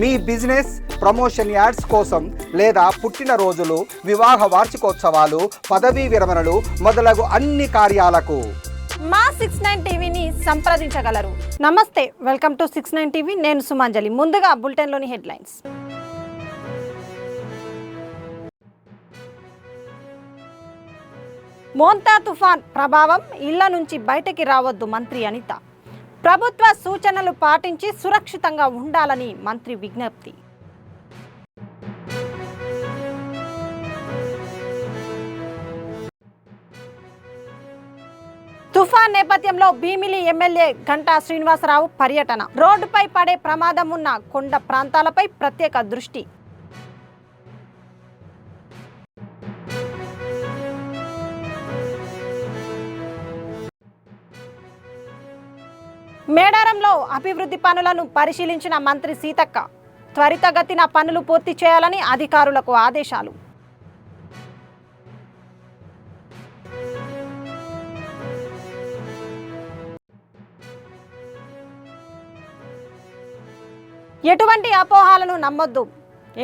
మీ business promotion ads కోసం లేదా పుట్టినరోజులు, వివాహ వార్షికోత్సవాలు, పదవీ విరమణలు మొదలగు అన్ని కార్యాలకు మా 69 టీవీని సంప్రదించగలరు. నమస్తే, వెల్కమ్ టు 69 టీవీ. నేను సుమాంజలి. ముందుగా బులెటిన్లోని హెడ్లైన్స్. మోంతా తుఫాన్ ప్రభావం, ఇళ్ల నుంచి బయటకి రావద్దు మంత్రి అనిత. ప్రభుత్వ సూచనలు పాటించి సురక్షితంగా ఉండాలని మంత్రి విజ్ఞప్తి. తుఫాన్ నేపథ్యంలో భీమిలి ఎమ్మెల్యే గంటా శ్రీనివాసరావు పర్యటన. రోడ్డుపై పడే ప్రమాదం ఉన్న కొండ ప్రాంతాలపై ప్రత్యేక దృష్టి. మేడారంలో అభివృద్ధి పనులను పరిశీలించిన మంత్రి సీతక్క. త్వరితగతిన పనులు పూర్తి చేయాలని అధికారులకు ఆదేశాలు. ఎటువంటి అపోహలను నమ్మొద్దు,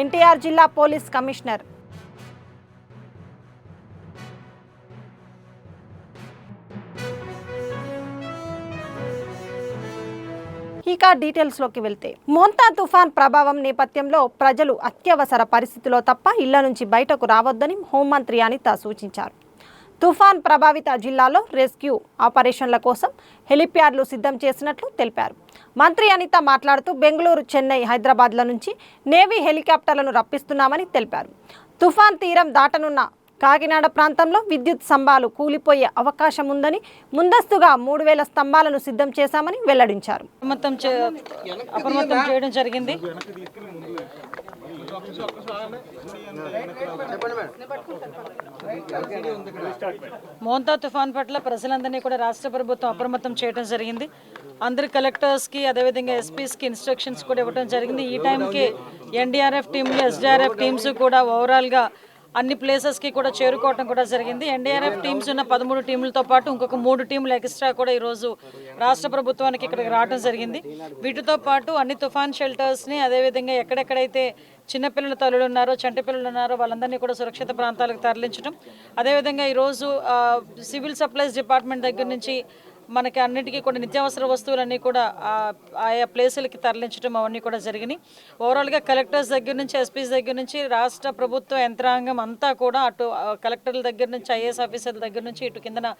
ఎన్టీఆర్ జిల్లా పోలీస్ కమిషనర్. ఇక డీటెయిల్స్లోకి వెళ్తే, మోంతా తుఫాన్ ప్రభావం నేపథ్యంలో ప్రజలు అత్యవసర పరిస్థితిలో తప్ప ఇళ్ల నుంచి బయటకు రావద్దని హోంమంత్రి అనిత సూచించారు. తుఫాన్ ప్రభావిత జిల్లాలో రెస్క్యూ ఆపరేషన్ల కోసం హెలిప్యాడ్లు సిద్ధం చేసినట్లు తెలిపారు. మంత్రి అనిత మాట్లాడుతూ బెంగళూరు, చెన్నై, హైదరాబాద్ల నుంచి నేవీ హెలికాప్టర్లను రప్పిస్తున్నామని తెలిపారు. తుఫాన్ తీరం దాటనున్న కాకినాడ ప్రాంతంలో విద్యుత్ స్తంభాలు కూలిపోయే అవకాశం ఉందని ముందస్తుగా 3000 స్తంభాలను సిద్ధం చేశామని వెల్లడించారు. అప్రమత్తం చేయడం జరిగింది. మోంతా తుఫాన్ పట్ల ప్రజలందరినీ కూడా రాష్ట్ర ప్రభుత్వం అప్రమత్తం చేయడం జరిగింది. అందరి కలెక్టర్స్కి, అదేవిధంగా ఎస్పీస్కి ఇన్స్ట్రక్షన్స్ కూడా ఇవ్వడం జరిగింది. ఈ టైంకి ఎన్డీఆర్ఎఫ్ టీంలు, ఎస్డీఆర్ఎఫ్ టీమ్స్ కూడా ఓవరాల్గా అన్ని ప్లేసెస్కి కూడా చేరుకోవడం కూడా జరిగింది. ఎన్డీఆర్ఎఫ్ టీమ్స్ ఉన్న 13 టీంలతో పాటు ఇంకొక 3 టీంలు ఎక్స్ట్రా కూడా ఈరోజు రాష్ట్ర ప్రభుత్వానికి ఇక్కడికి రావడం జరిగింది. వీటితో పాటు అన్ని తుఫాన్ షెల్టర్స్ని, అదేవిధంగా ఎక్కడెక్కడైతే చిన్నపిల్లల తల్లులు ఉన్నారో, చంటి పిల్లలు ఉన్నారో వాళ్ళందరినీ కూడా సురక్షిత ప్రాంతాలకు తరలించడం, అదేవిధంగా ఈరోజు సివిల్ సప్లైస్ డిపార్ట్మెంట్ దగ్గర నుంచి మనకి అన్నిటికీ కూడా నిత్యావసర వస్తువులన్నీ కూడా ఆయా ప్లేసులకి తరలించడం అవన్నీ కూడా జరిగినాయి. ఓవరాల్గా కలెక్టర్స్ దగ్గర నుంచి, ఎస్పీస్ దగ్గర నుంచి రాష్ట్ర ప్రభుత్వ యంత్రాంగం అంతా కూడా అటు కలెక్టర్ల దగ్గర నుంచి, ఐఏఎస్ ఆఫీసర్ల దగ్గర నుంచి ఇటు కిందన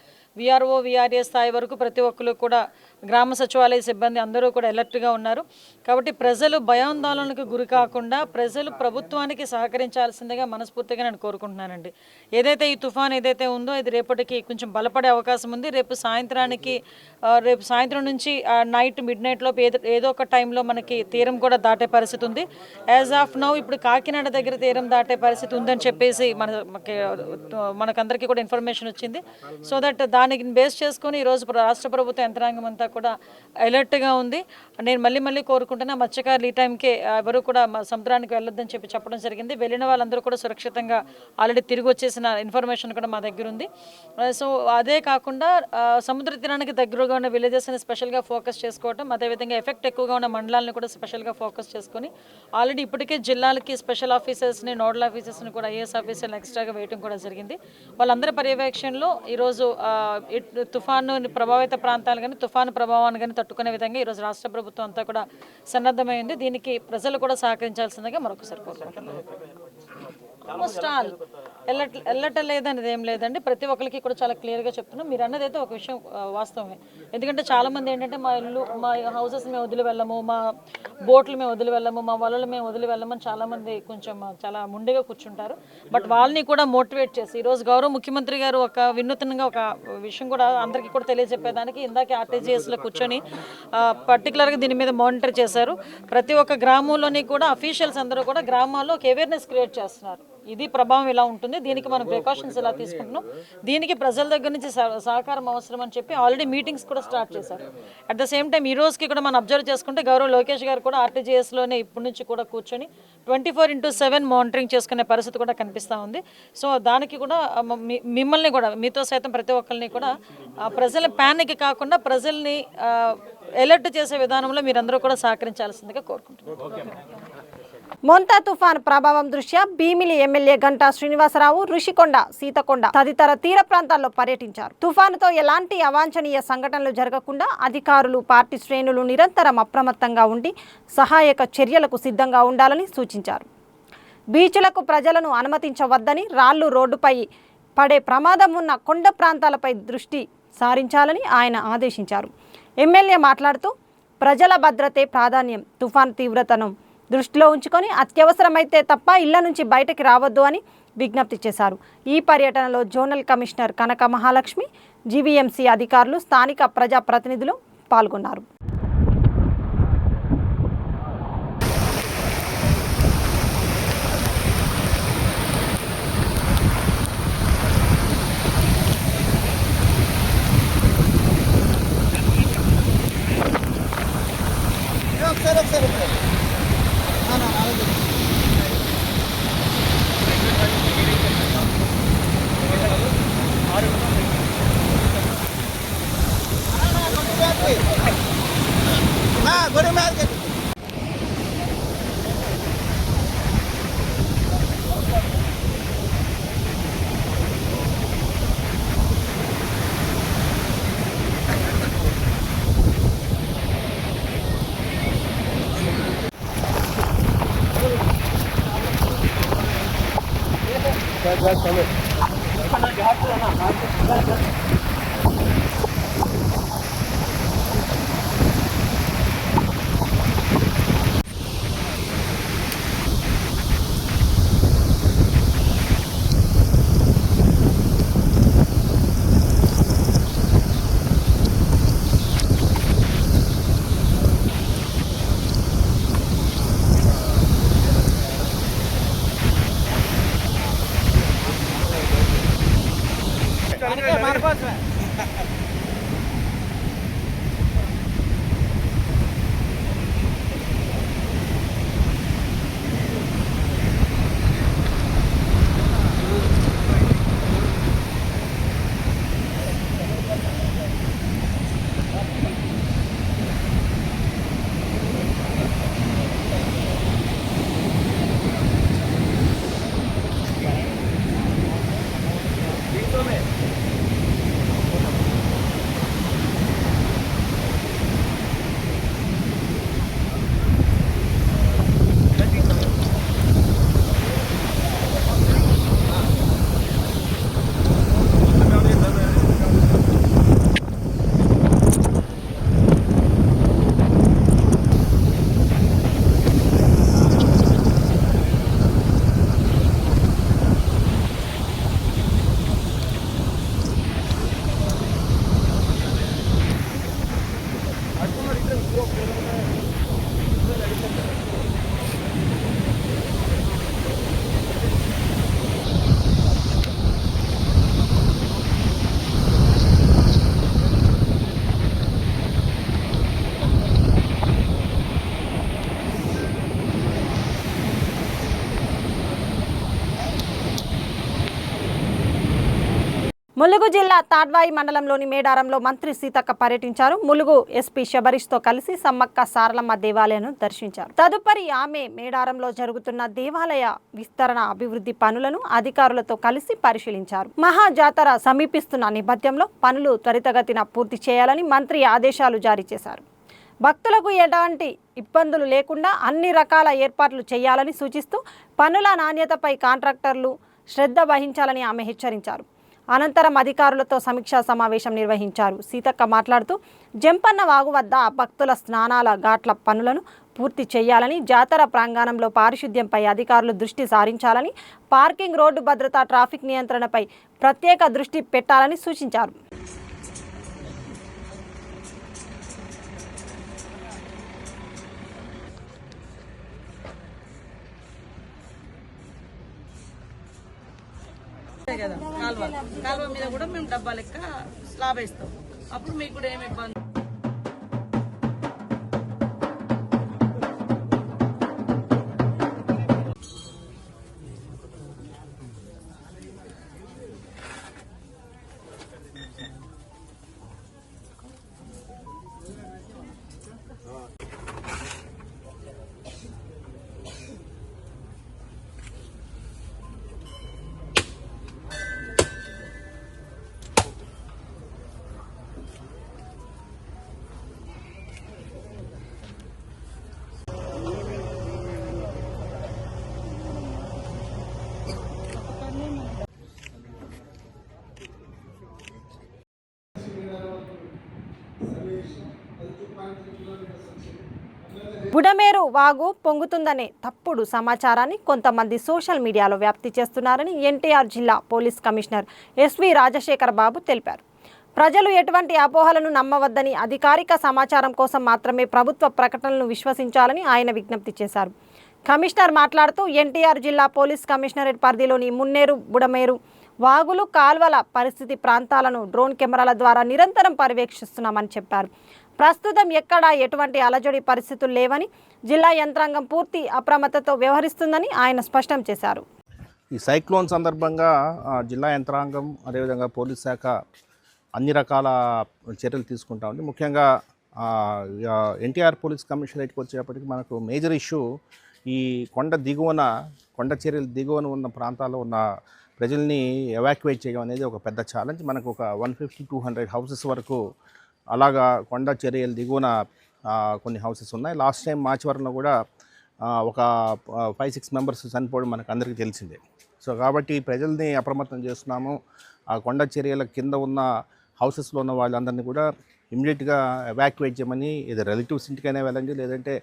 విఆర్ఓ, విఆర్ఏ స్థాయి వరకు ప్రతి ఒక్కరు కూడా, గ్రామ సచివాలయ సిబ్బంది అందరూ కూడా అలర్ట్గా ఉన్నారు. కాబట్టి ప్రజలు భయాందోళనకు గురి కాకుండా ప్రజలు ప్రభుత్వానికి సహకరించాల్సిందిగా మనస్ఫూర్తిగా నేను కోరుకుంటున్నానండి. ఏదైతే ఈ తుఫాన్ ఏదైతే ఉందో ఇది రేపటికి కొంచెం బలపడే అవకాశం ఉంది. రేపు సాయంత్రం నుంచి నైట్ మిడ్-నైట్ లోపు ఏదో ఒక టైంలో మనకి తీరం కూడా దాటే పరిస్థితి ఉంది. యాజ్ ఆఫ్ నౌ ఇప్పుడు కాకినాడ దగ్గర తీరం దాటే పరిస్థితి ఉందని చెప్పేసి మనకందరికీ కూడా ఇన్ఫర్మేషన్ వచ్చింది. సో దట్ దానికి బేస్ చేసుకొని ఈరోజు రాష్ట్ర ప్రభుత్వ యంత్రాంగం అంతా కూడా అలర్ట్గా ఉంది. నేను మళ్ళీ కోరుకుంటున్నా, మత్స్యకారులు ఈ టైంకి ఎవరు కూడా సముద్రానికి వెళ్ళొద్దని చెప్పడం జరిగింది. వెళ్ళిన వాళ్ళందరూ కూడా సురక్షితంగా ఆల్రెడీ తిరిగి వచ్చేసిన ఇన్ఫర్మేషన్ కూడా మా దగ్గర ఉంది. సో అదే కాకుండా సముద్ర తీరానికి దగ్గరగా ఉన్న విలేజెస్ని స్పెషల్గా ఫోకస్ చేసుకోవడం, అదేవిధంగా ఎఫెక్ట్ ఎక్కువగా ఉన్న మండలాలను కూడా స్పెషల్గా ఫోకస్ చేసుకొని ఆల్రెడీ ఇప్పటికే జిల్లాలకి స్పెషల్ ఆఫీసర్స్ని, నోడల్ ఆఫీసర్స్ని కూడా ఐఏఎస్ ఆఫీసర్ని ఎక్స్ట్రాగా వేయడం కూడా జరిగింది. వాళ్ళందరి పర్యవేక్షణలో ఈరోజు తుఫాను ప్రభావిత ప్రాంతాలు కానీ, తుఫాను ప్రభావాన్ని కానీ తట్టుకునే విధంగా ఈరోజు రాష్ట్ర ప్రభుత్వం అంతా కూడా సన్నద్ధమైంది. దీనికి ప్రజలు కూడా సహకరించాల్సిందిగా మరొకసారి కోరుకుంటున్నాను. ఆల్మోస్ట్ ఆల్ వెళ్ళటం లేదనేది ఏం లేదండి. ప్రతి ఒక్కరికి కూడా చాలా క్లియర్గా చెప్తున్నాం. మీరు అన్నది అయితే ఒక విషయం వాస్తవమే. ఎందుకంటే చాలామంది ఏంటంటే మా ఇల్లు, మా హౌసెస్ మేము వదిలి వెళ్ళము, మా బోట్లు మేము వదిలి వెళ్ళము, మా వలలు మేము వదిలి వెళ్ళమని చాలామంది కొంచెం చాలా ముండిగా కూర్చుంటారు. బట్ వాళ్ళని కూడా మోటివేట్ చేసి ఈరోజు గౌరవ ముఖ్యమంత్రి గారు ఒక వినూత్నంగా ఒక విషయం కూడా అందరికీ కూడా తెలియజెప్పేదానికి ఇందాకే ఆర్టీజీఎస్లో కూర్చొని పర్టికులర్గా దీని మీద మానిటర్ చేశారు. ప్రతి ఒక్క గ్రామంలోని కూడా అఫీషియల్స్ అందరూ కూడా గ్రామాల్లో ఒక అవేర్నెస్ క్రియేట్ చేస్తున్నారు. ఇది ప్రభావం ఇలా ఉంటుంది, దీనికి మనం ప్రికాషన్స్ ఎలా తీసుకుంటున్నాం, దీనికి ప్రజల దగ్గర నుంచి సహకారం అవసరం అని చెప్పి ఆల్రెడీ మీటింగ్స్ కూడా స్టార్ట్ చేశారు. అట్ ద సేమ్ టైం ఈ రోజుకి కూడా మనం అబ్జర్వ్ చేసుకుంటే గౌరవ లోకేష్ గారు కూడా ఆర్టీజీఎస్లోనే ఇప్పటి నుంచి కూడా కూర్చొని 24/7 మానిటరింగ్ చేసుకునే పరిస్థితి కూడా కనిపిస్తూ ఉంది. సో దానికి కూడా మిమ్మల్ని కూడా, మీతో సైతం ప్రతి ఒక్కరిని కూడా ప్రజల ప్యానిక్ కాకుండా ప్రజల్ని అలర్ట్ చేసే విధానంలో మీరందరూ కూడా సహకరించాల్సిందిగా కోరుకుంటున్నాను. మొంతా తుఫాన్ ప్రభావం దృష్ట్యా భీమిలి ఎమ్మెల్యే గంటా శ్రీనివాసరావు ఋషికొండ, సీతకొండ తదితర తీర ప్రాంతాల్లో పర్యటించారు. తుఫానుతో ఎలాంటి అవాంఛనీయ సంఘటనలు జరగకుండా అధికారులు, పార్టీ శ్రేణులు నిరంతరం అప్రమత్తంగా ఉండి సహాయక చర్యలకు సిద్ధంగా ఉండాలని సూచించారు. బీచ్లకు ప్రజలను అనుమతించవద్దని, రాళ్లు రోడ్డుపై పడే ప్రమాదం ఉన్న కొండ ప్రాంతాలపై దృష్టి సారించాలని ఆయన ఆదేశించారు. ఎమ్మెల్యే మాట్లాడుతూ ప్రజల భద్రతే ప్రాధాన్యం, తుఫాన్ తీవ్రతను దృష్టిలో ఉంచుకొని అత్యవసరమైతే తప్ప ఇళ్ల నుంచి బయటకి రావద్దు అని విజ్ఞప్తి చేశారు. ఈ పర్యటనలో జోనల్ కమిషనర్ కనక మహాలక్ష్మి, జీవీఎంసీ అధికారులు, స్థానిక ప్రజాప్రతినిధులు పాల్గొన్నారు. ములుగు జిల్లా తాడ్వాయి మండలంలోని మేడారంలో మంత్రి సీతక్క పర్యటించారు. ములుగు ఎస్పీ శబరీష్తో కలిసి సమ్మక్క సారలమ్మ దేవాలయాన్ని దర్శించారు. తదుపరి ఆమె మేడారంలో జరుగుతున్న దేవాలయ విస్తరణ అభివృద్ధి పనులను అధికారులతో కలిసి పరిశీలించారు. మహా జాతర సమీపిస్తున్న నేపథ్యంలో పనులు త్వరితగతిన పూర్తి చేయాలని మంత్రి ఆదేశాలు జారీ చేశారు. భక్తులకు ఎలాంటి ఇబ్బందులు లేకుండా అన్ని రకాల ఏర్పాట్లు చేయాలని సూచిస్తూ పనుల నాణ్యతపై కాంట్రాక్టర్లు శ్రద్ధ వహించాలని ఆమె హెచ్చరించారు. అనంతరం అధికారులతో సమీక్షా సమావేశం నిర్వహించారు. సీతక్క మాట్లాడుతూ జంపన్న వాగు వద్ద భక్తుల స్నానాల ఘాట్ల పనులను పూర్తి చేయాలని, జాతర ప్రాంగణంలో పారిశుద్ధ్యంపై అధికారులు దృష్టి సారించాలని, పార్కింగ్, రోడ్డు భద్రత, ట్రాఫిక్ నియంత్రణపై ప్రత్యేక దృష్టి పెట్టాలని సూచించారు. కదా కాలువ మీద కూడా మేము డబ్బా లెక్క స్లాబ్ వేస్తాం. అప్పుడు మీకు కూడా ఏమి ఇబ్బంది బుడమేరు వాగు పొంగుతుందనే తప్పుడు సమాచారాన్ని కొంతమంది సోషల్ మీడియాలో వ్యాప్తి చేస్తున్నారని ఎన్టీఆర్ జిల్లా పోలీస్ కమిషనర్ ఎస్వి రాజశేఖర్ బాబు తెలిపారు. ప్రజలు ఎటువంటి అపోహలను నమ్మవద్దని, అధికారిక సమాచారం కోసం మాత్రమే ప్రభుత్వ ప్రకటనలను విశ్వసించాలని ఆయన విజ్ఞప్తి చేశారు. కమిషనర్ మాట్లాడుతూ ఎన్టీఆర్ జిల్లా పోలీస్ కమిషనరేట్ పరిధిలోని మున్నేరు, బుడమేరు వాగులు, కాల్వల పరిస్థితి ప్రాంతాలను డ్రోన్ కెమెరాల ద్వారా నిరంతరం పర్యవేక్షిస్తున్నామని చెప్పారు. ప్రస్తుతం ఎక్కడా ఎటువంటి అలజడి పరిస్థితులు లేవని, జిల్లా యంత్రాంగం పూర్తి అప్రమత్తతో వ్యవహరిస్తుందని ఆయన స్పష్టం చేశారు. ఈ సైక్లోన్ సందర్భంగా జిల్లా యంత్రాంగం అదేవిధంగా పోలీస్ శాఖ అన్ని రకాల చర్యలు తీసుకుంటా ఉంది. ముఖ్యంగా ఎన్టీఆర్ పోలీస్ కమిషనరేట్కి వచ్చేటప్పటికి మనకు మేజర్ ఇష్యూ ఈ కొండ చర్యలు దిగువన ఉన్న ప్రాంతాల్లో ఉన్న ప్రజల్ని ఎవాక్యువేట్ చేయడం అనేది ఒక పెద్ద ఛాలెంజ్. మనకు ఒక 150-200 హౌసెస్ వరకు అలాగా కొండ చర్యలు దిగువన కొన్ని హౌసెస్ ఉన్నాయి. లాస్ట్ టైం మార్చివరంలో కూడా ఒక 5-6 మెంబర్స్ చనిపోవడం మనకు అందరికీ తెలిసిందే. సో కాబట్టి ప్రజల్ని అప్రమత్తం చేస్తున్నాము. ఆ కొండ చర్యల కింద ఉన్న హౌసెస్లో ఉన్న వాళ్ళందరినీ కూడా ఇమ్మీడియట్గా ఎవాక్యువేట్ చేయమని, ఇది రిలేటివ్స్ ఇంటికైనా వెళ్ళండి, లేదంటే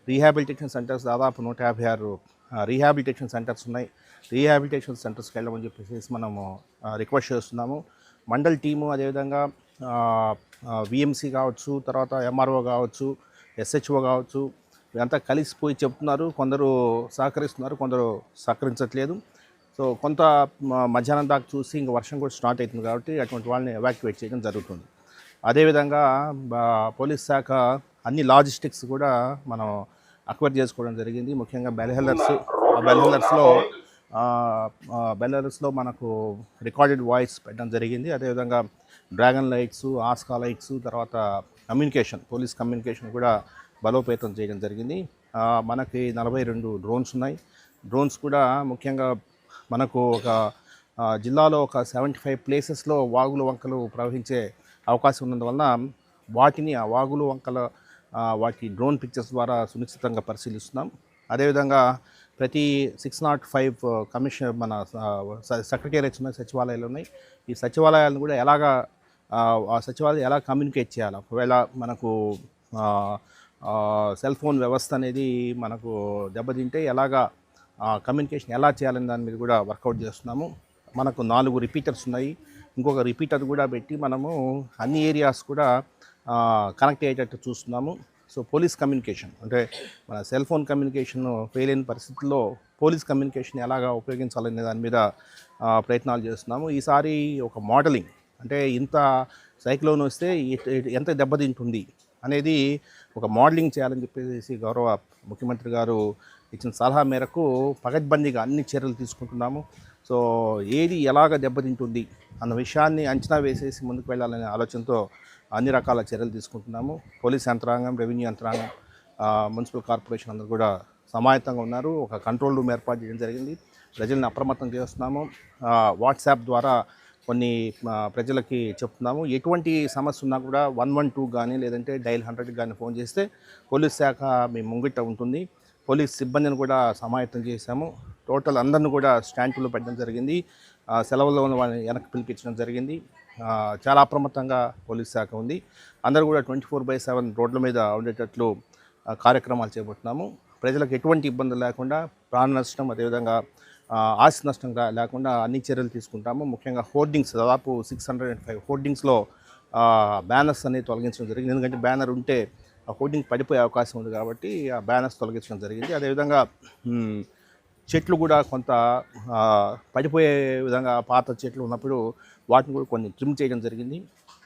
రీహాబిలిటేషన్ సెంటర్స్ దాదాపు 156 రీహాబిలిటేషన్ సెంటర్స్ ఉన్నాయి. రీహాబిలిటేషన్ సెంటర్స్కి వెళ్ళమని చెప్పేసి మనము రిక్వెస్ట్ చేస్తున్నాము. మండల్ టీము అదేవిధంగా విఎంసీ కావచ్చు, తర్వాత ఎంఆర్ఓ కావచ్చు, ఎస్హెచ్ఓ కావచ్చు, ఇదంతా కలిసిపోయి చెప్తున్నారు. కొందరు సహకరిస్తున్నారు, కొందరు సహకరించట్లేదు. సో కొంత మధ్యాహ్నం దాకా చూసి ఇంక వర్షం కూడా స్టార్ట్ అవుతుంది కాబట్టి అటువంటి వాళ్ళని ఎవాక్యువేట్ చేయడం జరుగుతుంది. అదేవిధంగా పోలీస్ శాఖ అన్ని లాజిస్టిక్స్ కూడా మనం అక్వైర్ చేసుకోవడం జరిగింది. ముఖ్యంగా బెల్లర్స్లో మనకు రికార్డెడ్ వాయిస్ పెట్టడం జరిగింది. అదేవిధంగా డ్రాగన్ లైట్స్, ఆస్కా లైట్స్, తర్వాత పోలీస్ కమ్యూనికేషన్ కూడా బలోపేతం చేయడం జరిగింది. మనకి 42 డ్రోన్స్ ఉన్నాయి. డ్రోన్స్ కూడా ముఖ్యంగా మనకు ఒక జిల్లాలో ఒక 75 ప్లేసెస్లో వాగులు వంకలు ప్రవహించే అవకాశం ఉన్నందువలన ఆ వాగులు వంకల వాటి డ్రోన్ పిక్చర్స్ ద్వారా సునిశ్చితంగా పరిశీలిస్తున్నాం. అదేవిధంగా ప్రతి 605 కమిషన్ మన సెక్రటేరియట్స్ ఉన్నాయి, సచివాలయాలు ఉన్నాయి. ఈ సచివాలయాలను కూడా ఆ సచివాలయం ఎలా కమ్యూనికేట్ చేయాలి, ఒకవేళ మనకు సెల్ ఫోన్ వ్యవస్థ అనేది మనకు దెబ్బతింటే కమ్యూనికేషన్ ఎలా చేయాలని దాని మీద కూడా వర్కౌట్ చేస్తున్నాము. మనకు 4 రిపీటర్స్ ఉన్నాయి. ఇంకొక రిపీటర్ కూడా పెట్టి మనము అన్ని ఏరియాస్ కూడా కనెక్ట్ అయ్యేటట్టు చూస్తున్నాము. సో పోలీస్ కమ్యూనికేషన్ అంటే మన సెల్ ఫోన్ కమ్యూనికేషన్ ఫెయిల్ అయిన పరిస్థితుల్లో పోలీస్ కమ్యూనికేషన్ ఎలాగా ఉపయోగించాలనే దాని మీద ప్రయత్నాలు చేస్తున్నాము. ఈసారి ఒక మోడలింగ్ అంటే ఇంత సైక్లోన్ వస్తే ఎంత దెబ్బతింటుంది అనేది ఒక మోడలింగ్ చేయాలని చెప్పేసి గౌరవ ముఖ్యమంత్రి గారు ఇచ్చిన సలహా మేరకు పకడ్బందీగా అన్ని చర్యలు తీసుకుంటున్నాము. సో ఏది ఎలాగ దెబ్బతింటుంది అన్న విషయాన్ని అంచనా వేసేసి ముందుకు వెళ్ళాలనే ఆలోచనతో అన్ని రకాల చర్యలు తీసుకుంటున్నాము. పోలీస్ యంత్రాంగం, రెవెన్యూ యంత్రాంగం, మున్సిపల్ కార్పొరేషన్ అందరూ కూడా సమాయత్తంగా ఉన్నారు. ఒక కంట్రోల్ రూమ్ ఏర్పాటు చేయడం జరిగింది. ప్రజల్ని అప్రమత్తం చేస్తున్నాము. వాట్సాప్ ద్వారా కొన్ని ప్రజలకి చెప్తున్నాము. ఎటువంటి సమస్య ఉన్నా కూడా 112 కానీ లేదంటే డైల్ 100 కానీ ఫోన్ చేస్తే పోలీస్ శాఖ మీ ముంగిట ఉంటుంది. పోలీస్ సిబ్బందిని కూడా సమాయత్తం చేశాము. టోటల్ అందరిని కూడా స్టాండ్లో పెట్టడం జరిగింది. సెలవుల్లో ఉన్న వాళ్ళని వెనక్కి పిలిపించడం జరిగింది. చాలా అప్రమత్తంగా పోలీస్ శాఖ ఉంది. అందరూ కూడా 24/7 రోడ్ల మీద ఉండేటట్లు కార్యక్రమాలు చేపడుతున్నాము. ప్రజలకు ఎటువంటి ఇబ్బంది లేకుండా, ప్రాణ నష్టం అదేవిధంగా ఆస్తి నష్టం లేకుండా అన్ని చర్యలు తీసుకుంటాము. ముఖ్యంగా హోర్డింగ్స్ దాదాపు 605 హోర్డింగ్స్లో బ్యానర్స్ అనేది తొలగించడం జరిగింది. ఎందుకంటే బ్యానర్ ఉంటే ఆ హోర్డింగ్ పడిపోయే అవకాశం ఉంది కాబట్టి ఆ బ్యానర్స్ తొలగించడం జరిగింది. అదేవిధంగా చెట్లు కూడా కొంత పడిపోయే విధంగా పాత చెట్లు ఉన్నప్పుడు వాటిని కూడా కొన్ని ట్రిమ్ చేయడం జరిగింది.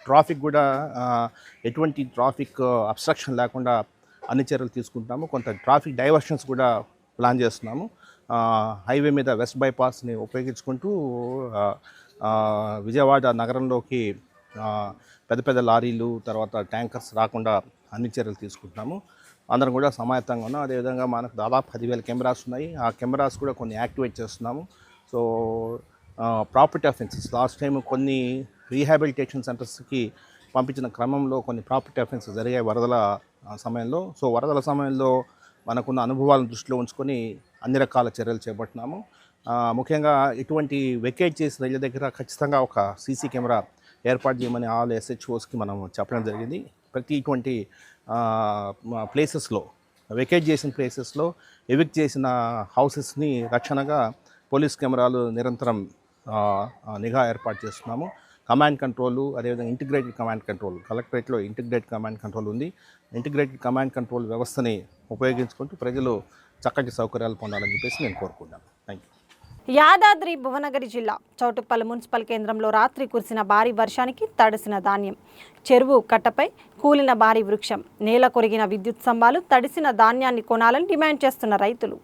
ట్రాఫిక్ కూడా ఎటువంటి ట్రాఫిక్ అబ్స్ట్రక్షన్ లేకుండా అన్ని చర్యలు తీసుకుంటాము. కొంత ట్రాఫిక్ డైవర్షన్స్ కూడా ప్లాన్ చేస్తున్నాము. హైవే మీద వెస్ట్ బైపాస్ని ఉపయోగించుకుంటూ విజయవాడ నగరంలోకి పెద్ద పెద్ద లారీలు తర్వాత ట్యాంకర్స్ రాకుండా అన్ని చర్యలు తీసుకుంటున్నాము. అందరం కూడా సమాయత్తంగా ఉన్నాం. అదేవిధంగా మనకు దాదాపు 10,000 కెమెరాస్ ఉన్నాయి. ఆ కెమెరాస్ కూడా కొన్ని యాక్టివేట్ చేస్తున్నాము. So property offences last time కొన్ని రీహాబిలిటేషన్ సెంటర్స్కి పంపించిన క్రమంలో కొన్ని ప్రాపర్టీ అఫెన్సెస్ జరిగాయి వరదల సమయంలో. సో వరదల సమయంలో మనకున్న అనుభవాలను దృష్టిలో ఉంచుకొని అన్ని రకాల చర్యలు చేపడుతున్నాము. ముఖ్యంగా ఇటువంటి వెకేట్ చేసిన ఇళ్ళ దగ్గర ఖచ్చితంగా ఒక సీసీ కెమెరా ఏర్పాటు చేయమని ఎస్హెచ్ఓస్కి మనం చెప్పడం జరిగింది. ప్రతి ఇటువంటి ప్లేసెస్లో వెకేట్ చేసిన ప్లేసెస్లో ఎవిక్ట్ చేసిన హౌసెస్ని రక్షణగా పోలీస్ కెమెరాలు నిరంతరం నిఘా ఏర్పాటు చేస్తున్నాము. కమాండ్ కంట్రోల్, అదేవిధంగా ఇంటిగ్రేటెడ్ కమాండ్ కంట్రోల్, కలెక్టరేట్లో ఇంటిగ్రేటెడ్ కమాండ్ కంట్రోల్ ఉంది. ఇంటిగ్రేటెడ్ కమాండ్ కంట్రోల్ వ్యవస్థని ఉపయోగించుకుంటూ ప్రజలు చక్కటి సౌకర్యాలు పొందాలని చెప్పేసి నేను కోరుకుంటాను. Thank you. యాదాద్రి భువనగిరి జిల్లా చౌటుప్పల్ మున్సిపల్ కేంద్రంలో రాత్రి కురిసిన భారీ వర్షానికి తడిసిన ధాన్యం, చెరువు కట్టపై కూలిన భారీ వృక్షం, నేల కొరిగిన విద్యుత్ స్తంభాలు, తడిసిన ధాన్యాన్ని కొనాలని డిమాండ్ చేస్తున్న రైతులు.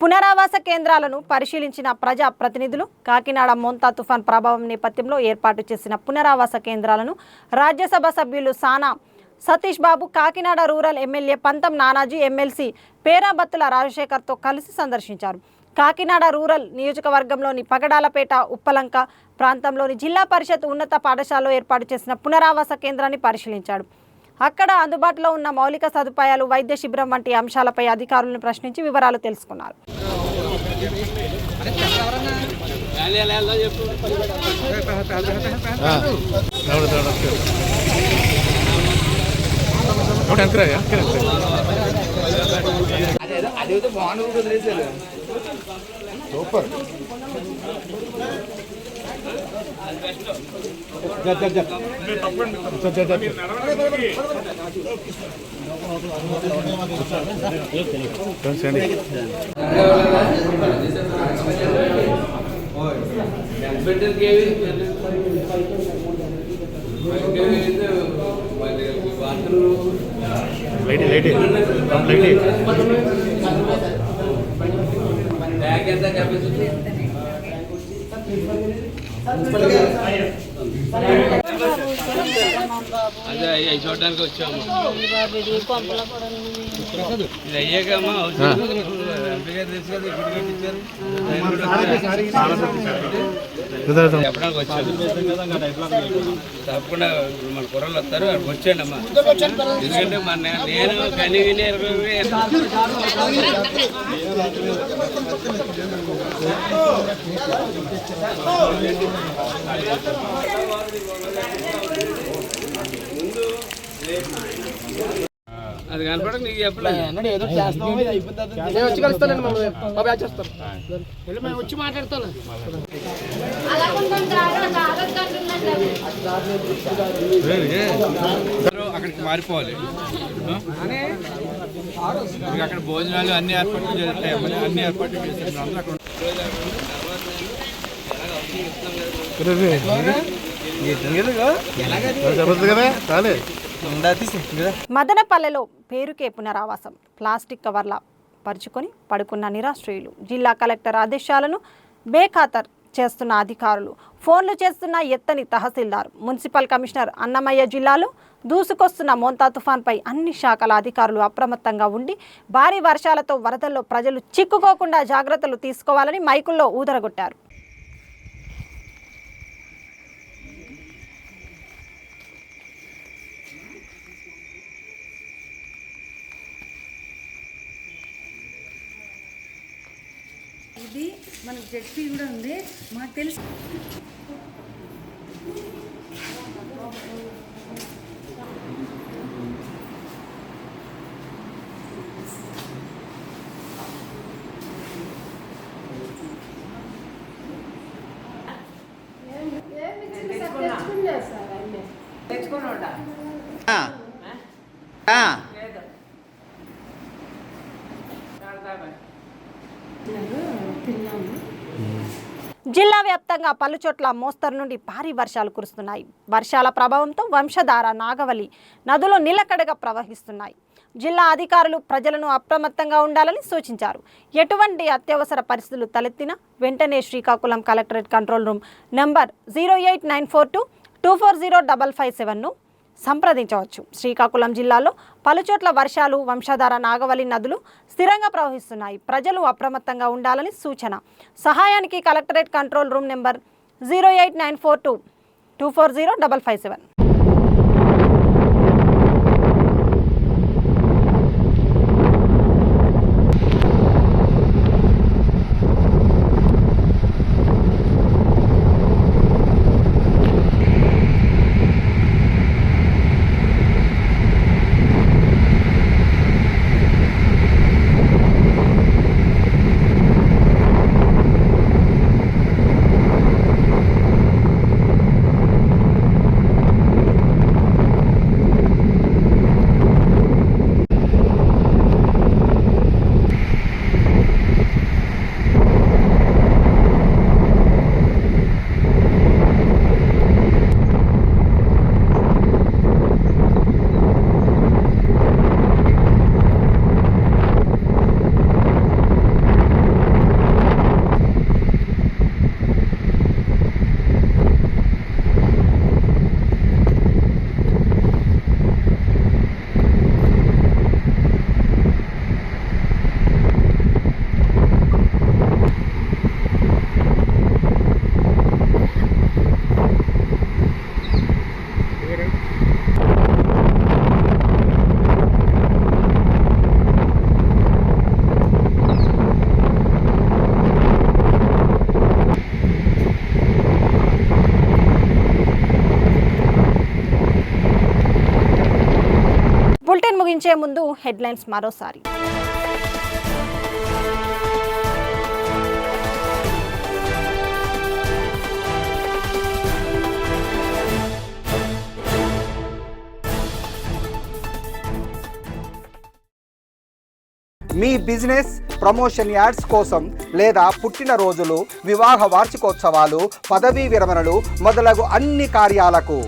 పునరావాస కేంద్రాలను పరిశీలించిన ప్రజా ప్రతినిధులు కాకినాడ మోంతా తుఫాన్ ప్రభావం నేపథ్యంలో ఏర్పాటు చేసిన పునరావాస కేంద్రాలను రాజ్యసభ సభ్యులు సానా సతీష్ బాబు, కాకినాడ రూరల్ ఎమ్మెల్యే పంతం నానాజీ, ఎమ్మెల్సీ పేరాబత్తుల రాజశేఖర్తో కలిసి సందర్శించారు. కాకినాడ రూరల్ నియోజకవర్గంలోని పగడాలపేట, ఉప్పలంక ప్రాంతంలోని జిల్లా పరిషత్ ఉన్నత పాఠశాలలో ఏర్పాటు చేసిన పునరావాస కేంద్రాన్ని పరిశీలించాడు. అక్కడ అందుబాటులో ఉన్న మౌలిక సదుపాయాలు, వైద్య శిబిరం వంటి అంశాలపై అధికారులను ప్రశ్నించి వివరాలు తెలుసుకున్నారు. సూపర్. అదే అవి చూడడానికి వచ్చాము. ఇది అయ్యాకమ్మా చెప్పడానికి వచ్చాము. తప్పకుండా మన కుర్రలు వస్తారు, అక్కడికి వచ్చాండి అమ్మా. ఎందుకంటే నేను కనీ విని అది కనపడక నీకు చెప్పలేదు. వచ్చి మాట్లాడతాను. అక్కడికి మారిపోవాలి. అక్కడ భోజనాలు అన్ని ఏర్పాట్లు జరుగుతాయి. అన్ని ఏర్పాట్లు చేస్తారు. మదనపల్లెలో పేరుకే పునరావాసం, ప్లాస్టిక్ కవర్ల పరుచుకొని పడుకున్న నిరాశ్రయులు, జిల్లా కలెక్టర్ ఆదేశాలను బేఖాతర్ చేస్తున్న అధికారులు, ఫోన్లు చేస్తున్న ఎత్తని తహసీల్దార్, మున్సిపల్ కమిషనర్ అన్నమయ్య జిల్లాలో దూసుకొస్తున్న మోంతా తుఫాన్పై అన్ని శాఖల అధికారులు అప్రమత్తంగా ఉండి భారీ వర్షాలతో వరదల్లో ప్రజలు చిక్కుకోకుండా జాగ్రత్తలు తీసుకోవాలని మైకుల్లో ఊదరగొట్టారు. ఇది మనకు జెడ్పీ కూడా ఉంది, మాకు తెలుసు. జిల్లా వ్యాప్తంగా పలుచోట్ల మోస్తరు నుండి భారీ వర్షాలు కురుస్తున్నాయి. వర్షాల ప్రభావంతో వంశధార, నాగవలి నదులు నిలకడగా ప్రవహిస్తున్నాయి. జిల్లా అధికారులు ప్రజలను అప్రమత్తంగా ఉండాలని సూచించారు. ఎటువంటి అత్యవసర పరిస్థితులు తలెత్తినా వెంటనే Srikakulam collectorate control room number 08942240557ను సంప్రదించవచ్చు. శ్రీకాకుళం జిల్లాలో పలుచోట్ల వర్షాలు, వంశధార, నాగవల్లి నదులు స్థిరంగా ప్రవహిస్తున్నాయి. ప్రజలు అప్రమత్తంగా ఉండాలని సూచన. సహాయానికి collectorate control room number 08942 240 557. Bulletin ముగించే ముందు హెడ్లైన్స్ మరోసారి. మీ బిజినెస్ ప్రమోషన్ యాడ్స్ కోసం లేదా పుట్టినరోజులు, వివాహ వార్షికోత్సవాలు, పదవీ విరమణలు మొదలగు అన్ని కార్యాలకు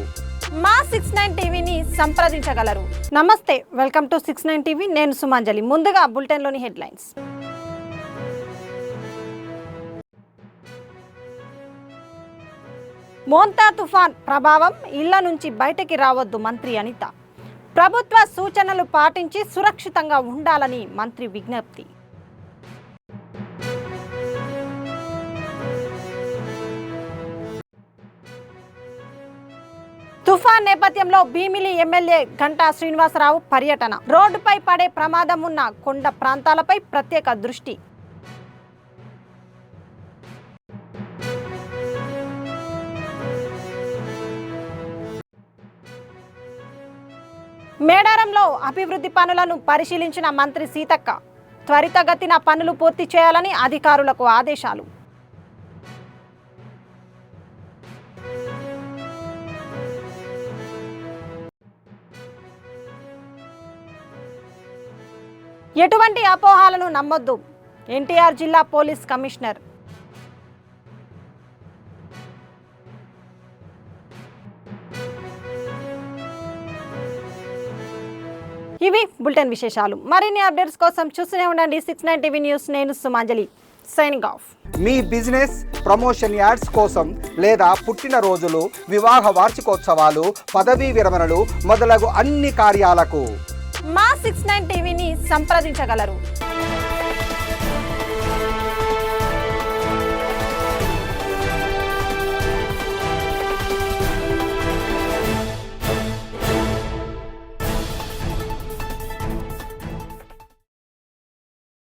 మా 69 టీవీని సంప్రదించగలరు. నమస్తే, వెల్కమ్ టు 69 టీవీ. నేను సుమాంజలి. ముందుగా బులెటిన్లోని హెడ్లైన్స్. మోంతా తుఫాన్ ప్రభావం, ఇళ్ల నుంచి బయటకి రావద్దు మంత్రి అనిత. ప్రభుత్వ సూచనలు పాటించి సురక్షితంగా ఉండాలని మంత్రి విజ్ఞప్తి. తుఫాన్ నేపథ్యంలో భీమిలి ఎమ్మెల్యే గంటా శ్రీనివాసరావు పర్యటన. రోడ్డుపై పడే ప్రమాదం ఉన్న కొండ ప్రాంతాలపై ప్రత్యేక దృష్టి. మేడారంలో అభివృద్ధి పనులను పరిశీలించిన మంత్రి సీతక్క. త్వరితగతిన పనులు పూర్తి చేయాలని అధికారులకు ఆదేశాలు. ఎటువంటి అపోహలను నమ్మొద్దు, ఎన్టీఆర్ జిల్లా పోలీస్ కమిషనర్. ఇవి బులెటిన్ విశేషాలు. మరిన్ని అప్డేట్స్ కోసం చూస్తూనే ఉండండి 69 టీవీ న్యూస్. నేను సుమాంజలి, సైనింగ్ ఆఫ్. మీ బిజినెస్ ప్రమోషన్ యాడ్స్ కోసం లేదా పుట్టినరోజులు, వివాహ వార్షికోత్సవాలు, పదవీ విరమణలు మొదలగు అన్ని కార్యాలకు మా 69 టీవీని సంప్రదించగలరు.